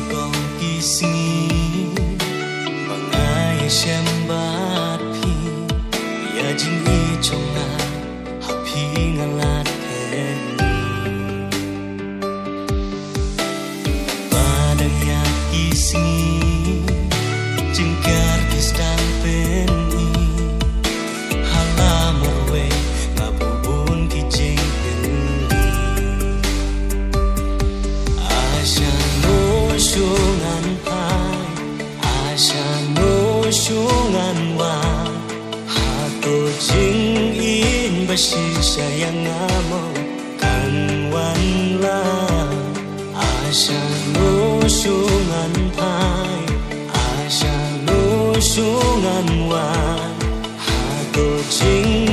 con kisngi mangai sembat pi ya jing i chonga happy ngalat theni padang ya kisngi jingkar kistan peni halamorwe ngabubun kijing sungan hai asa no sungan wa hato jing in basi sayang amo kan wan la asa no sungan hai asa no sungan wa hato jing